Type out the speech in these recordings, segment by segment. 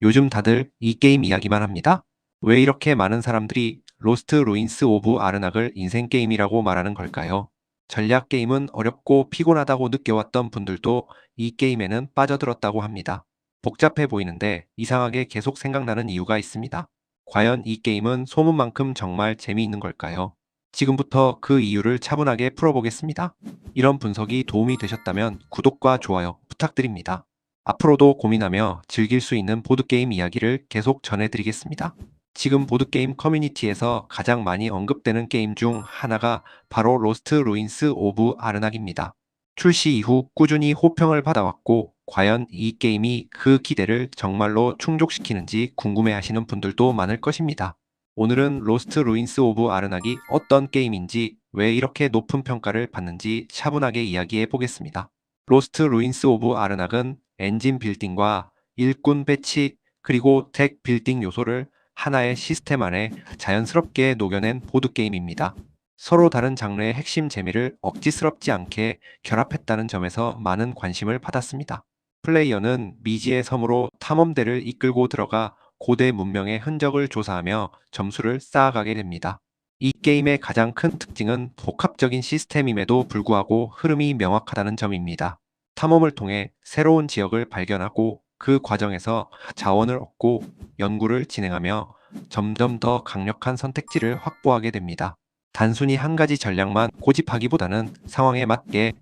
요즘 다들 이 게임 이야기만 합니다. 왜 이렇게 많은 사람들이 로스트 루인스 오브 아르낙을 인생 게임이라고 말하는 걸까요? 전략 게임은 어렵고 피곤하다고 느껴왔던 분들도 이 게임에는 빠져들었다고 합니다. 복잡해 보이는데 이상하게 계속 생각나는 이유가 있습니다. 과연 이 게임은 소문만큼 정말 재미있는 걸까요? 지금부터 그 이유를 차분하게 풀어보겠습니다. 이런 분석이 도움이 되셨다면 구독과 좋아요 부탁드립니다. 앞으로도 고민하며 즐길 수 있는 보드게임 이야기를 계속 전해드리겠습니다. 지금 보드게임 커뮤니티에서 가장 많이 언급되는 게임 중 하나가 바로 로스트 루인스 오브 아르낙입니다. 출시 이후 꾸준히 호평을 받아왔고, 과연 이 게임이 그 기대를 정말로 충족시키는지 궁금해하시는 분들도 많을 것입니다. 오늘은 로스트 루인스 오브 아르낙이 어떤 게임인지, 왜 이렇게 높은 평가를 받는지 차분하게 이야기해 보겠습니다. 로스트 루인스 오브 아르낙은 엔진 빌딩과 일꾼 배치, 그리고 덱 빌딩 요소를 하나의 시스템 안에 자연스럽게 녹여낸 보드게임입니다. 서로 다른 장르의 핵심 재미를 억지스럽지 않게 결합했다는 점에서 많은 관심을 받았습니다. 플레이어는 미지의 섬으로 탐험대를 이끌고 들어가 고대 문명의 흔적을 조사하며 점수를 쌓아가게 됩니다. 이 게임의 가장 큰 특징은 복합적인 시스템임에도 불구하고 흐름이 명확하다는 점입니다. 탐험을 통해 새로운 지역을 발견하고 그 과정에서 자원을 얻고 연구를 진행하며 점점 더 강력한 선택지를 확보하게 됩니다. 단순히 한 가지 전략만 고집하기보다는 상황에 맞게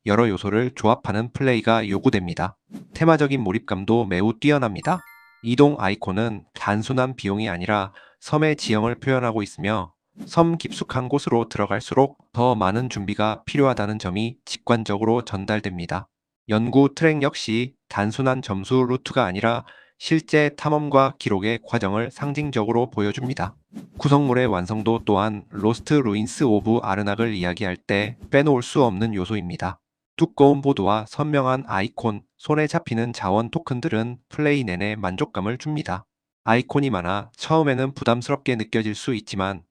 여러 요소를 조합하는 플레이가 요구됩니다. 테마적인 몰입감도 매우 뛰어납니다. 이동 아이콘은 단순한 비용이 아니라 섬의 지형을 표현하고 있으며, 섬 깊숙한 곳으로 들어갈수록 더 많은 준비가 필요하다는 점이 직관적으로 전달됩니다. 연구 트랙 역시 단순한 점수 루트가 아니라 실제 탐험과 기록의 과정을 상징적으로 보여줍니다. 구성물의 완성도 또한 로스트 루인스 오브 아르낙을 이야기할 때 빼놓을 수 없는 요소입니다. 두꺼운 보드와 선명한 아이콘, 손에 잡히는 자원 토큰들은 플레이 내내 만족감을 줍니다. 아이콘이 많아 처음에는 부담스럽게 느껴질 수 있지만,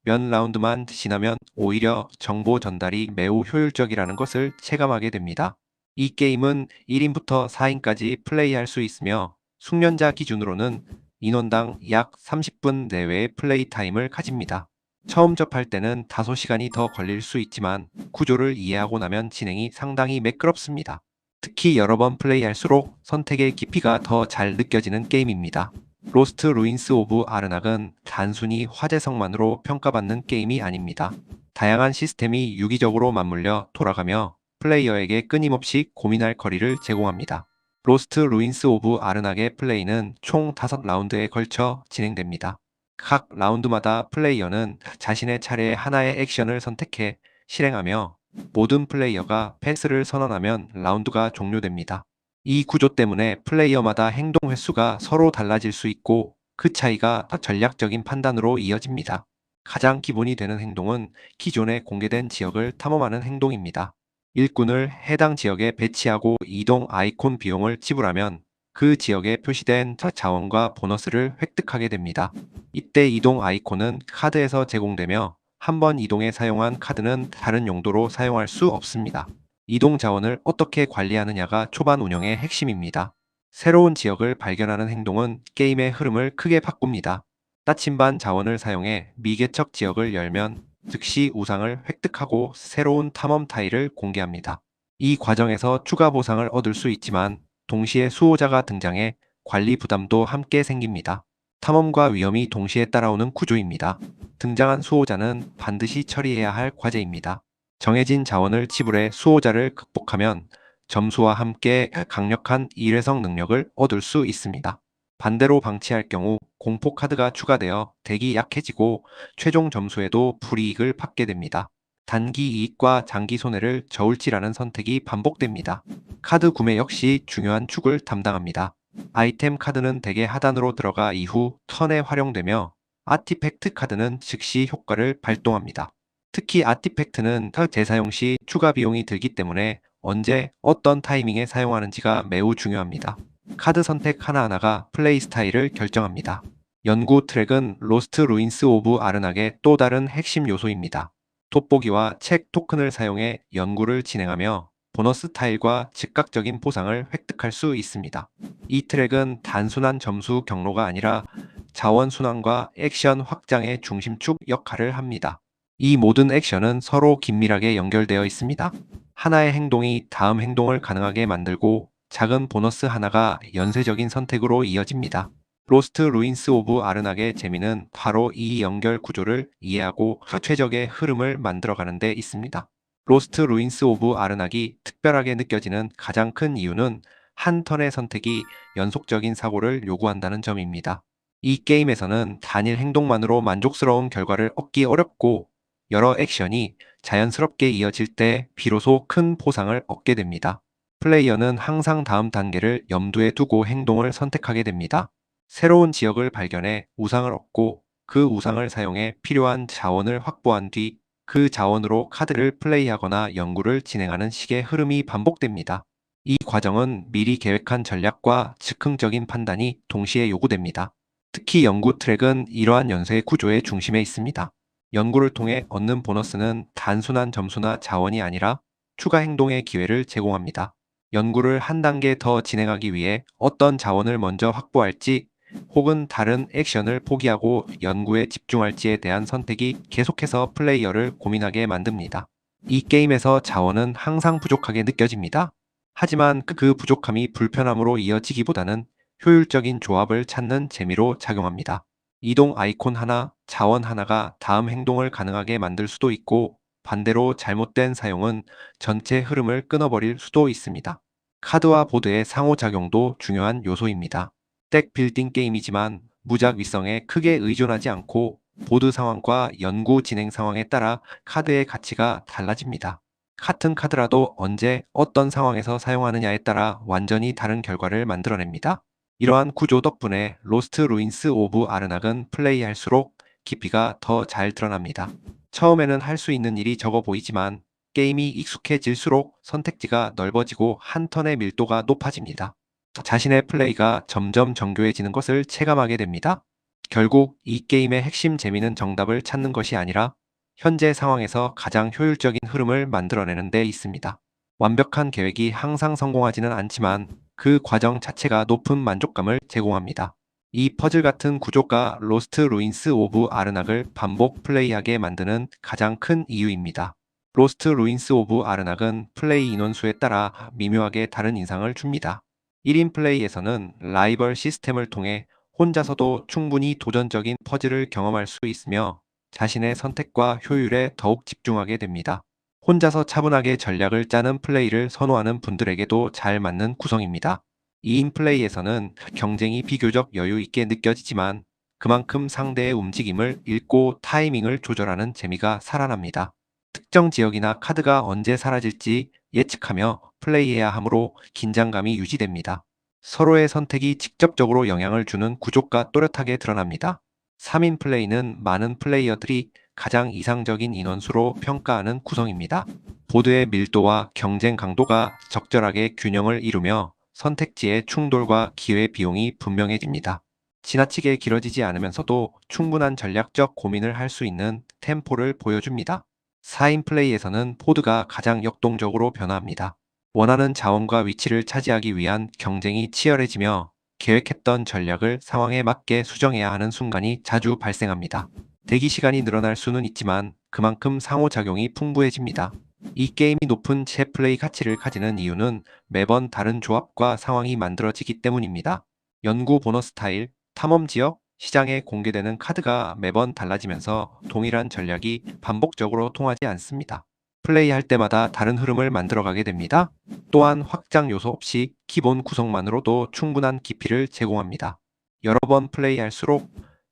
몇 라운드만 지나면 오히려 정보 전달이 매우 효율적이라는 것을 체감하게 됩니다. 이 게임은 1인부터 4인까지 플레이할 수 있으며, 숙련자 기준으로는 인원당 약 30분 내외의 플레이 타임을 가집니다. 처음 접할 때는 다소 시간이 더 걸릴 수 있지만, 구조를 이해하고 나면 진행이 상당히 매끄럽습니다. 특히 여러 번 플레이할수록 선택의 깊이가 더 잘 느껴지는 게임입니다. 로스트 루인스 오브 아르낙은 단순히 화제성만으로 평가받는 게임이 아닙니다. 다양한 시스템이 유기적으로 맞물려 돌아가며 플레이어에게 끊임없이 고민할 거리를 제공합니다. 로스트 루인스 오브 아르낙의 플레이는 총 5라운드에 걸쳐 진행됩니다. 각 라운드마다 플레이어는 자신의 차례에 하나의 액션을 선택해 실행하며, 모든 플레이어가 패스를 선언하면 라운드가 종료됩니다. 이 구조 때문에 플레이어마다 행동 횟수가 서로 달라질 수 있고, 그 차이가 전략적인 판단으로 이어집니다. 가장 기본이 되는 행동은 기존에 공개된 지역을 탐험하는 행동입니다. 일꾼을 해당 지역에 배치하고 이동 아이콘 비용을 지불하면 그 지역에 표시된 자원과 보너스를 획득하게 됩니다. 이때 이동 아이콘은 카드에서 제공되며, 한 번 이동에 사용한 카드는 다른 용도로 사용할 수 없습니다. 이동 자원을 어떻게 관리하느냐가 초반 운영의 핵심입니다. 새로운 지역을 발견하는 행동은 게임의 흐름을 크게 바꿉니다. 나침반 자원을 사용해 미개척 지역을 열면 즉시 우상을 획득하고 새로운 탐험 타일을 공개합니다. 이 과정에서 추가 보상을 얻을 수 있지만, 동시에 수호자가 등장해 관리 부담도 함께 생깁니다. 탐험과 위험이 동시에 따라오는 구조입니다. 등장한 수호자는 반드시 처리해야 할 과제입니다. 정해진 자원을 지불해 수호자를 극복하면 점수와 함께 강력한 일회성 능력을 얻을 수 있습니다. 반대로 방치할 경우 공포 카드가 추가되어 덱이 약해지고 최종 점수에도 불이익을 받게 됩니다. 단기 이익과 장기 손해를 저울질하는 선택이 반복됩니다. 카드 구매 역시 중요한 축을 담당합니다. 아이템 카드는 덱의 하단으로 들어가 이후 턴에 활용되며, 아티팩트 카드는 즉시 효과를 발동합니다. 특히 아티팩트는 재사용 시 추가 비용이 들기 때문에 언제 어떤 타이밍에 사용하는지가 매우 중요합니다. 카드 선택 하나하나가 플레이 스타일을 결정합니다. 연구 트랙은 로스트 루인스 오브 아르낙의 또 다른 핵심 요소입니다. 돋보기와 책 토큰을 사용해 연구를 진행하며 보너스 타일과 즉각적인 보상을 획득할 수 있습니다. 이 트랙은 단순한 점수 경로가 아니라 자원 순환과 액션 확장의 중심축 역할을 합니다. 이 모든 액션은 서로 긴밀하게 연결되어 있습니다. 하나의 행동이 다음 행동을 가능하게 만들고 작은 보너스 하나가 연쇄적인 선택으로 이어집니다. 로스트 루인스 오브 아르낙의 재미는 바로 이 연결 구조를 이해하고 최적의 흐름을 만들어가는 데 있습니다. 로스트 루인스 오브 아르낙이 특별하게 느껴지는 가장 큰 이유는 한 턴의 선택이 연속적인 사고를 요구한다는 점입니다. 이 게임에서는 단일 행동만으로 만족스러운 결과를 얻기 어렵고 여러 액션이 자연스럽게 이어질 때 비로소 큰 보상을 얻게 됩니다. 플레이어는 항상 다음 단계를 염두에 두고 행동을 선택하게 됩니다. 새로운 지역을 발견해 우상을 얻고 그 우상을 사용해 필요한 자원을 확보한 뒤 그 자원으로 카드를 플레이하거나 연구를 진행하는 식의 흐름이 반복됩니다. 이 과정은 미리 계획한 전략과 즉흥적인 판단이 동시에 요구됩니다. 특히 연구 트랙은 이러한 연쇄 구조의 중심에 있습니다. 연구를 통해 얻는 보너스는 단순한 점수나 자원이 아니라 추가 행동의 기회를 제공합니다. 연구를 한 단계 더 진행하기 위해 어떤 자원을 먼저 확보할지 혹은 다른 액션을 포기하고 연구에 집중할지에 대한 선택이 계속해서 플레이어를 고민하게 만듭니다. 이 게임에서 자원은 항상 부족하게 느껴집니다. 하지만 그 부족함이 불편함으로 이어지기보다는 효율적인 조합을 찾는 재미로 작용합니다. 이동 아이콘 하나, 자원 하나가 다음 행동을 가능하게 만들 수도 있고 반대로 잘못된 사용은 전체 흐름을 끊어버릴 수도 있습니다. 카드와 보드의 상호작용도 중요한 요소입니다. 덱 빌딩 게임이지만 무작 위성에 크게 의존하지 않고 보드 상황과 연구 진행 상황에 따라 카드의 가치가 달라집니다. 같은 카드라도 언제 어떤 상황에서 사용하느냐에 따라 완전히 다른 결과를 만들어냅니다. 이러한 구조 덕분에 로스트 루인스 오브 아르낙은 플레이할수록 깊이가 더 잘 드러납니다. 처음에는 할 수 있는 일이 적어 보이지만 게임이 익숙해질수록 선택지가 넓어지고 한 턴의 밀도가 높아집니다. 자신의 플레이가 점점 정교해지는 것을 체감하게 됩니다. 결국 이 게임의 핵심 재미는 정답을 찾는 것이 아니라 현재 상황에서 가장 효율적인 흐름을 만들어내는 데 있습니다. 완벽한 계획이 항상 성공하지는 않지만 그 과정 자체가 높은 만족감을 제공합니다. 이 퍼즐 같은 구조가 로스트 루인스 오브 아르낙을 반복 플레이하게 만드는 가장 큰 이유입니다. 로스트 루인스 오브 아르낙은 플레이 인원수에 따라 미묘하게 다른 인상을 줍니다. 1인 플레이에서는 라이벌 시스템을 통해 혼자서도 충분히 도전적인 퍼즐을 경험할 수 있으며 자신의 선택과 효율에 더욱 집중하게 됩니다. 혼자서 차분하게 전략을 짜는 플레이를 선호하는 분들에게도 잘 맞는 구성입니다. 2인 플레이에서는 경쟁이 비교적 여유 있게 느껴지지만 그만큼 상대의 움직임을 읽고 타이밍을 조절하는 재미가 살아납니다. 특정 지역이나 카드가 언제 사라질지 예측하며 플레이해야 하므로 긴장감이 유지됩니다. 서로의 선택이 직접적으로 영향을 주는 구조가 또렷하게 드러납니다. 3인 플레이는 많은 플레이어들이 가장 이상적인 인원수로 평가하는 구성입니다. 보드의 밀도와 경쟁 강도가 적절하게 균형을 이루며 선택지의 충돌과 기회 비용이 분명해집니다. 지나치게 길어지지 않으면서도 충분한 전략적 고민을 할 수 있는 템포를 보여줍니다. 4인 플레이에서는 보드가 가장 역동적으로 변화합니다. 원하는 자원과 위치를 차지하기 위한 경쟁이 치열해지며 계획했던 전략을 상황에 맞게 수정해야 하는 순간이 자주 발생합니다. 대기 시간이 늘어날 수는 있지만 그만큼 상호작용이 풍부해집니다. 이 게임이 높은 체플레이 가치를 가지는 이유는 매번 다른 조합과 상황이 만들어지기 때문입니다. 연구 보너스 타일, 탐험 지역, 시장에 공개되는 카드가 매번 달라지면서 동일한 전략이 반복적으로 통하지 않습니다. 플레이할 때마다 다른 흐름을 만들어가게 됩니다. 또한 확장 요소 없이 기본 구성만으로도 충분한 깊이를 제공합니다. 여러 번 플레이할수록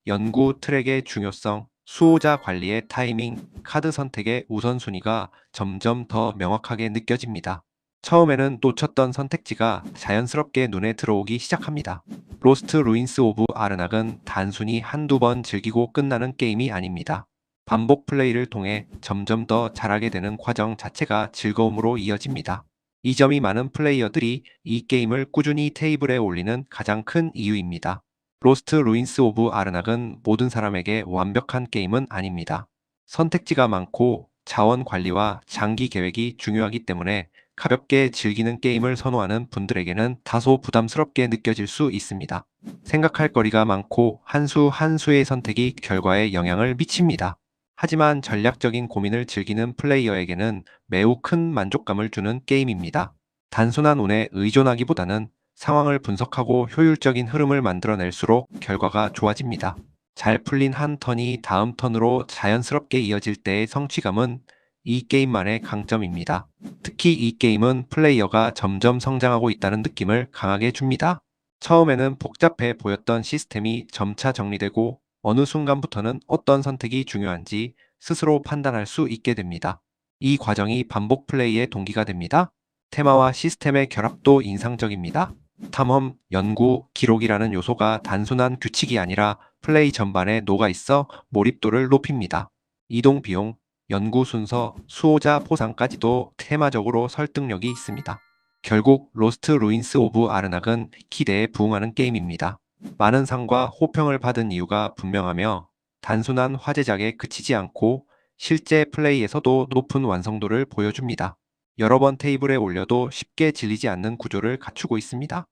연구 트랙의 중요성, 수호자 관리의 타이밍, 카드 선택의 우선순위가 점점 더 명확하게 느껴집니다. 처음에는 놓쳤던 선택지가 자연스럽게 눈에 들어오기 시작합니다. 로스트 루인스 오브 아르낙은 단순히 한두 번 즐기고 끝나는 게임이 아닙니다. 반복 플레이를 통해 점점 더 잘하게 되는 과정 자체가 즐거움으로 이어집니다. 이 점이 많은 플레이어들이 이 게임을 꾸준히 테이블에 올리는 가장 큰 이유입니다. 로스트 루인스 오브 아르낙은 모든 사람에게 완벽한 게임은 아닙니다. 선택지가 많고 자원 관리와 장기 계획이 중요하기 때문에 가볍게 즐기는 게임을 선호하는 분들에게는 다소 부담스럽게 느껴질 수 있습니다. 생각할 거리가 많고 한 수 한 수의 선택이 결과에 영향을 미칩니다. 하지만 전략적인 고민을 즐기는 플레이어에게는 매우 큰 만족감을 주는 게임입니다. 단순한 운에 의존하기보다는 상황을 분석하고 효율적인 흐름을 만들어낼수록 결과가 좋아집니다. 잘 풀린 한 턴이 다음 턴으로 자연스럽게 이어질 때의 성취감은 이 게임만의 강점입니다. 특히 이 게임은 플레이어가 점점 성장하고 있다는 느낌을 강하게 줍니다. 처음에는 복잡해 보였던 시스템이 점차 정리되고 어느 순간부터는 어떤 선택이 중요한지 스스로 판단할 수 있게 됩니다. 이 과정이 반복 플레이의 동기가 됩니다. 테마와 시스템의 결합도 인상적입니다. 탐험, 연구, 기록이라는 요소가 단순한 규칙이 아니라 플레이 전반에 녹아 있어 몰입도를 높입니다. 이동 비용, 연구 순서, 수호자 보상까지도 테마적으로 설득력이 있습니다. 결국 로스트 루인스 오브 아르낙은 기대에 부응하는 게임입니다. 많은 상과 호평을 받은 이유가 분명하며 단순한 화제작에 그치지 않고 실제 플레이에서도 높은 완성도를 보여줍니다. 여러 번 테이블에 올려도 쉽게 질리지 않는 구조를 갖추고 있습니다.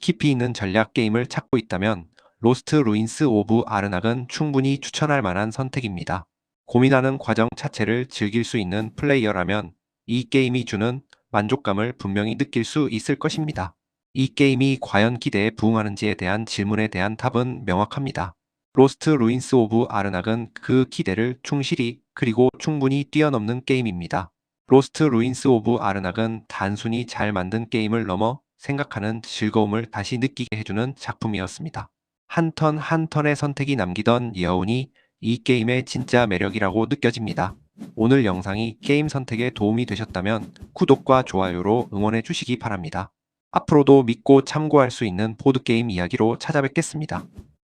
깊이 있는 전략 게임을 찾고 있다면 로스트 루인스 오브 아르낙은 충분히 추천할 만한 선택입니다. 고민하는 과정 자체를 즐길 수 있는 플레이어라면 이 게임이 주는 만족감을 분명히 느낄 수 있을 것입니다. 이 게임이 과연 기대에 부응하는지에 대한 질문에 대한 답은 명확합니다. 로스트 루인스 오브 아르낙은 그 기대를 충실히 그리고 충분히 뛰어넘는 게임입니다. 로스트 루인스 오브 아르낙은 단순히 잘 만든 게임을 넘어 생각하는 즐거움을 다시 느끼게 해주는 작품이었습니다. 한 턴 한 턴의 선택이 남기던 여운이 이 게임의 진짜 매력이라고 느껴집니다. 오늘 영상이 게임 선택에 도움이 되셨다면 구독과 좋아요로 응원해 주시기 바랍니다. 앞으로도 믿고 참고할 수 있는 보드게임 이야기로 찾아뵙겠습니다.